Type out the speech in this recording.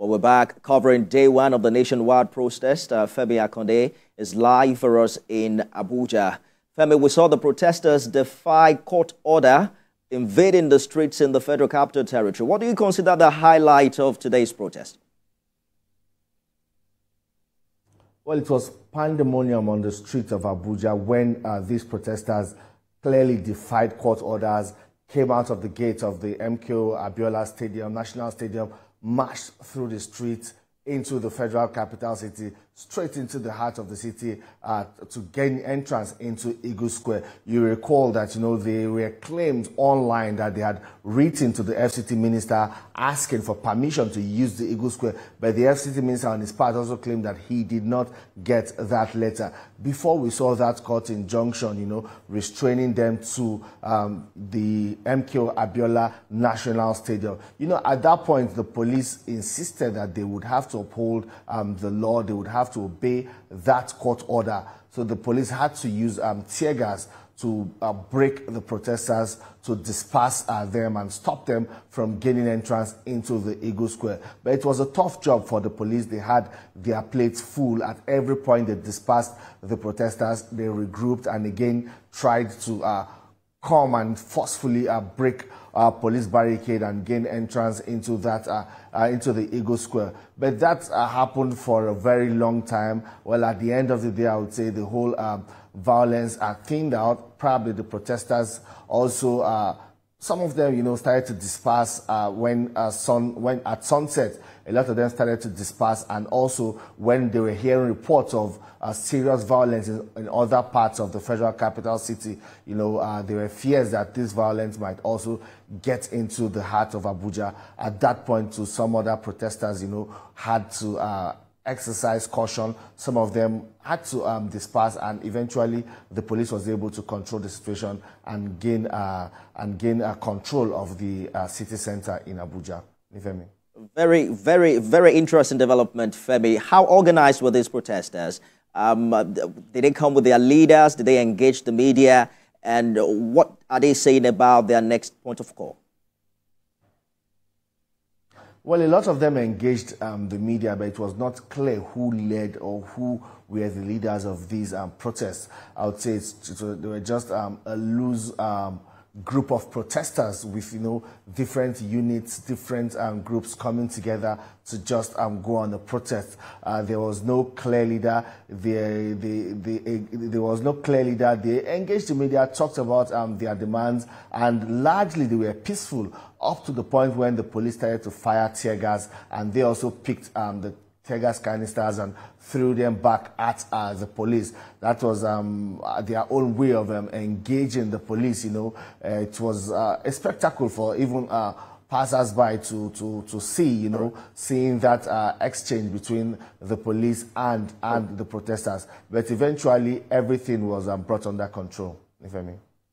Well, we're back covering day one of the nationwide protest. Femi Akande is live for us in Abuja. Femi, we saw the protesters defy court order, invading the streets in the Federal Capital Territory. What do you consider the highlight of today's protest? Well, it was pandemonium on the streets of Abuja when these protesters clearly defied court orders, came out of the gate of the MKO Abiola Stadium, National Stadium, marched through the streets into the Federal Capital City, straight into the heart of the city to gain entrance into Eagle Square. You recall that, they were claimed online that they had written to the FCT minister asking for permission to use the Eagle Square, but the FCT minister on his part also claimed that he did not get that letter. Before we saw that court injunction, restraining them to the MKO Abiola National Stadium. At that point, the police insisted that they would have to uphold the law, they would have to obey that court order. So the police had to use tear gas to break the protesters, to disperse them and stop them from gaining entrance into the Eagle Square. But it was a tough job for the police. They had their plates full. At every point they dispersed the protesters, they regrouped and again tried to come and forcefully break police barricade and gain entrance into that into the Eagle Square. But that happened for a very long time. Well, at the end of the day, I would say the whole violence thinned out. Probably the protesters also, some of them, started to disperse when at sunset. A lot of them started to disperse, and also when they were hearing reports of serious violence in other parts of the Federal Capital City, there were fears that this violence might also get into the heart of Abuja. At that point, some other protesters, had to exercise caution. Some of them had to disperse, and eventually the police was able to control the situation and gain control of the city center in Abuja. Femi. Very, very, very interesting development, Femi. How organized were these protesters? Did they come with their leaders? Did they engage the media? And what are they saying about their next point of call? Well, a lot of them engaged the media, but it was not clear who led or who were the leaders of these protests. I would say they were just a loose group of protesters with, different units, different groups coming together to just go on a protest. There was no clear leader. There was no clear leader. They engaged the media, talked about their demands, and largely they were peaceful up to the point when the police started to fire tear gas, and they also picked the tear gas canisters and threw them back at the police. That was their own way of engaging the police. It was a spectacle for even passers-by to see, seeing that exchange between the police and the protesters. But eventually, everything was brought under control. Femi.